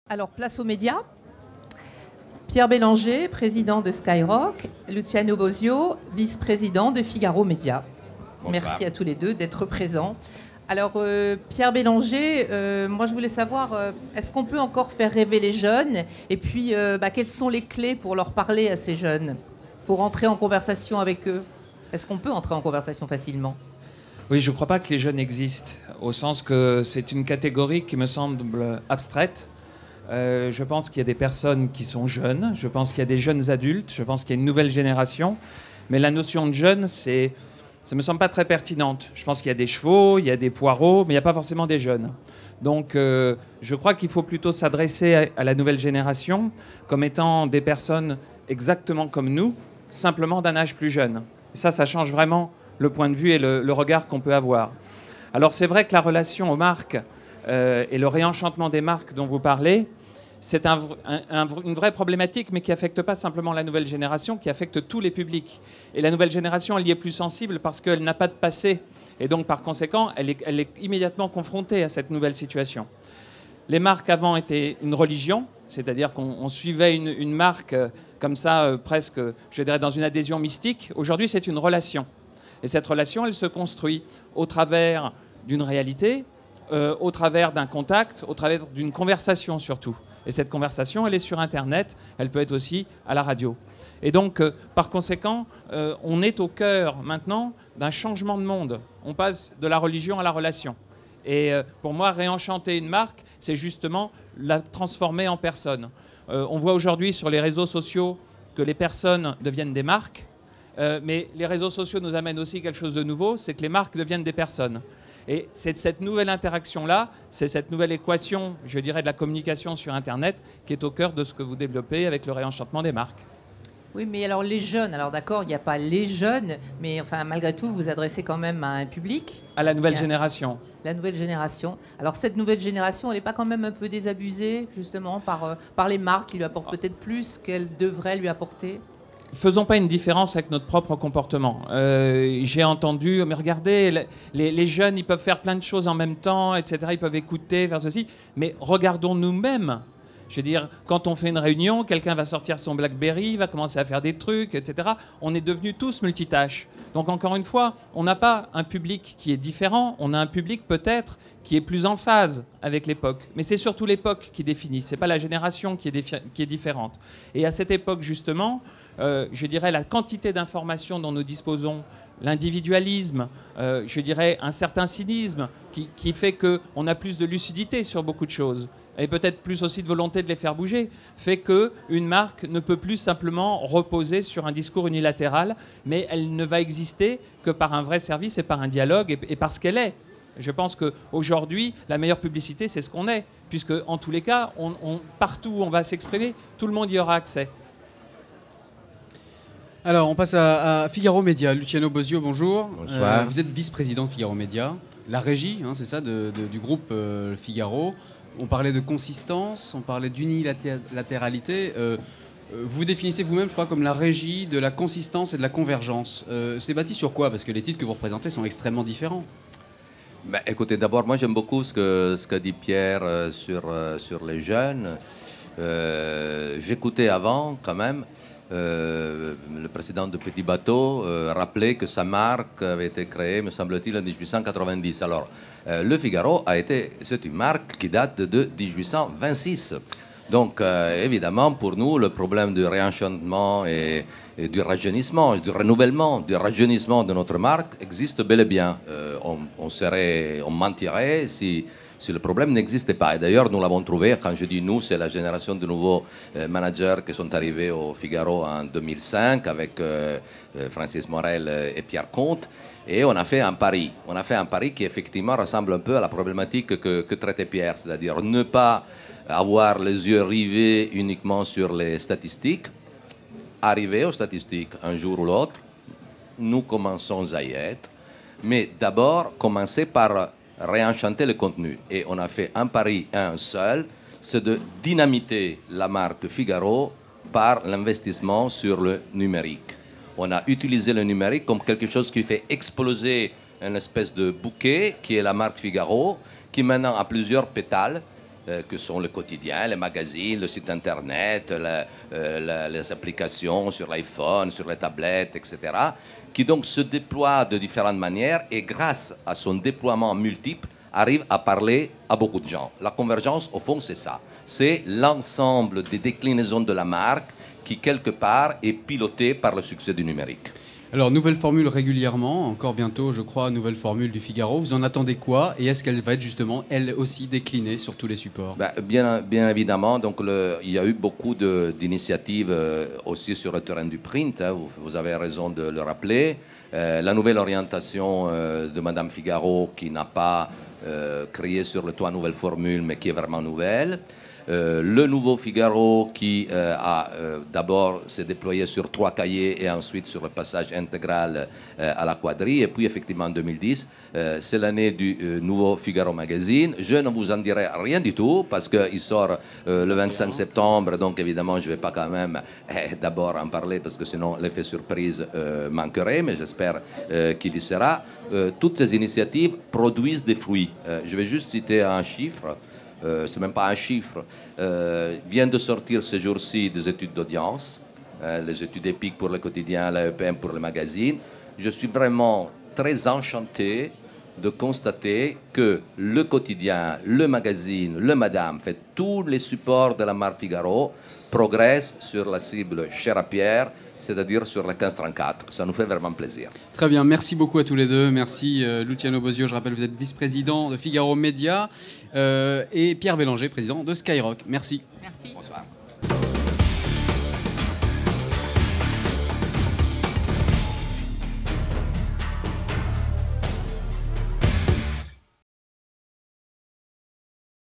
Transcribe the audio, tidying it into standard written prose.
Alors, place aux médias. Pierre Bélanger, président de Skyrock, Luciano Bosio, vice-président de Figaro Média. Bonsoir. Merci à tous les deux d'être présents. Alors, Pierre Bélanger, moi je voulais savoir, est-ce qu'on peut encore faire rêver les jeunes? Et puis, quelles sont les clés pour leur parler à ces jeunes, pour entrer en conversation avec eux? Est-ce qu'on peut entrer en conversation facilement? Oui, je ne crois pas que les jeunes existent, au sens que c'est une catégorie qui me semble abstraite. Je pense qu'il y a des personnes qui sont jeunes, je pense qu'il y a des jeunes adultes, je pense qu'il y a une nouvelle génération, mais la notion de jeune, ça me semble pas très pertinente. Je pense qu'il y a des chevaux, il y a des poireaux, mais il n'y a pas forcément des jeunes. Donc je crois qu'il faut plutôt s'adresser à la nouvelle génération comme étant des personnes exactement comme nous, simplement d'un âge plus jeune. Et ça change vraiment le point de vue et le regard qu'on peut avoir. Alors c'est vrai que la relation aux marques et le réenchantement des marques dont vous parlez, c'est une vraie problématique, mais qui n'affecte pas simplement la nouvelle génération, qui affecte tous les publics. Et la nouvelle génération, elle y est plus sensible parce qu'elle n'a pas de passé. Et donc, par conséquent, elle est immédiatement confrontée à cette nouvelle situation. Les marques avant étaient une religion, c'est-à-dire qu'on suivait une marque comme ça, presque, je dirais, dans une adhésion mystique. Aujourd'hui, c'est une relation. Et cette relation, elle se construit au travers d'une réalité, au travers d'un contact, au travers d'une conversation surtout. Et cette conversation, elle est sur Internet, elle peut être aussi à la radio. Et donc, par conséquent, on est au cœur maintenant d'un changement de monde. On passe de la religion à la relation. Et pour moi, réenchanter une marque, c'est justement la transformer en personne. On voit aujourd'hui sur les réseaux sociaux que les personnes deviennent des marques, mais les réseaux sociaux nous amènent aussi quelque chose de nouveau, c'est que les marques deviennent des personnes. Et c'est cette nouvelle interaction-là, c'est cette nouvelle équation, je dirais, de la communication sur Internet qui est au cœur de ce que vous développez avec le réenchantement des marques. Oui, mais alors les jeunes, alors d'accord, il n'y a pas les jeunes, mais enfin malgré tout, vous vous adressez quand même à un public. À la nouvelle génération. La nouvelle génération. Alors cette nouvelle génération, elle n'est pas quand même un peu désabusée, justement, par les marques qui lui apportent peut-être plus qu'elles devraient lui apporter? Faisons pas une différence avec notre propre comportement. J'ai entendu, mais regardez, les jeunes, ils peuvent faire plein de choses en même temps, etc. Ils peuvent écouter, faire ceci. Mais regardons nous-mêmes. Je veux dire, quand on fait une réunion, quelqu'un va sortir son BlackBerry, va commencer à faire des trucs, etc. On est devenus tous multitâches. Donc encore une fois, on n'a pas un public qui est différent. On a un public peut-être qui est plus en phase avec l'époque. Mais c'est surtout l'époque qui définit. C'est pas la génération qui est différente. Et à cette époque, justement, je dirais la quantité d'informations dont nous disposons, l'individualisme, je dirais un certain cynisme qui fait qu'on a plus de lucidité sur beaucoup de choses et peut-être plus aussi de volonté de les faire bouger, fait qu'une marque ne peut plus simplement reposer sur un discours unilatéral, mais elle ne va exister que par un vrai service et par un dialogue et parce qu'elle est. Je pense qu'aujourd'hui, la meilleure publicité, c'est ce qu'on est, puisque en tous les cas, partout où on va s'exprimer, tout le monde y aura accès. Alors, on passe à Figaro Média. Luciano Bosio, bonjour. Bonsoir. Vous êtes vice-président de Figaro Média. La régie, c'est ça, du groupe Figaro. On parlait de consistance, on parlait d'unilatéralité. Vous définissez vous-même, je crois, comme la régie de la consistance et de la convergence. C'est bâti sur quoi? Parce que les titres que vous représentez sont extrêmement différents. Écoutez, d'abord, moi j'aime beaucoup ce qu'a dit Pierre sur les jeunes. J'écoutais avant, quand même, le président de Petit Bateau rappeler que sa marque avait été créée, me semble-t-il, en 1890. Alors, Le Figaro c'est une marque qui date de 1826. Donc, évidemment, pour nous, le problème du réenchantement et du rajeunissement, du renouvellement, du rajeunissement de notre marque existe bel et bien. On mentirait si le problème n'existait pas. Et d'ailleurs, nous l'avons trouvé. Quand je dis nous, c'est la génération de nouveaux managers qui sont arrivés au Figaro en 2005 avec Francis Morel et Pierre Comte. Et on a fait un pari. On a fait un pari qui effectivement ressemble un peu à la problématique que traitait Pierre, c'est-à-dire ne pas avoir les yeux rivés uniquement sur les statistiques, arriver aux statistiques un jour ou l'autre, nous commençons à y être, mais d'abord commencer par réenchanter le contenu. Et on a fait un pari, un seul, c'est de dynamiter la marque Figaro par l'investissement sur le numérique. On a utilisé le numérique comme quelque chose qui fait exploser une espèce de bouquet qui est la marque Figaro, qui maintenant a plusieurs pétales que sont le quotidien, les magazines, le site internet, les applications sur l'iPhone, sur les tablettes, etc., qui donc se déploient de différentes manières et grâce à son déploiement multiple, arrive à parler à beaucoup de gens. La convergence, au fond, c'est ça. C'est l'ensemble des déclinaisons de la marque qui, quelque part, est piloté par le succès du numérique. Alors, nouvelle formule régulièrement, encore bientôt, je crois, nouvelle formule du Figaro. Vous en attendez quoi? Et est-ce qu'elle va être justement, elle aussi, déclinée sur tous les supports? Bien évidemment, donc il y a eu beaucoup d'initiatives aussi sur le terrain du print, hein, vous avez raison de le rappeler. La nouvelle orientation de Madame Figaro qui n'a pas créé sur le toit nouvelle formule, mais qui est vraiment nouvelle. Le nouveau Figaro qui d'abord s'est déployé sur 3 cahiers et ensuite sur le passage intégral à la quadrille. Et puis effectivement en 2010, c'est l'année du nouveau Figaro Magazine. Je ne vous en dirai rien du tout parce qu'il sort le 25 septembre. Donc évidemment, je ne vais pas quand même d'abord en parler parce que sinon l'effet surprise manquerait. Mais j'espère qu'il y sera. Toutes ces initiatives produisent des fruits. Je vais juste citer un chiffre. C'est même pas un chiffre, vient de sortir ces jours-ci des études d'audience, les études épiques pour le quotidien, l'AEPM pour le magazine. Je suis vraiment très enchanté de constater que le quotidien, le magazine, le Madame, fait tous les supports de la marque Figaro progressent sur la cible chère à Pierre, c'est-à-dire sur la 1534. Ça nous fait vraiment plaisir. Très bien, merci beaucoup à tous les deux. Merci Luciano Bosio, je rappelle vous êtes vice-président de Figaro Média et Pierre Bélanger, président de Skyrock. Merci. Merci. Bonsoir.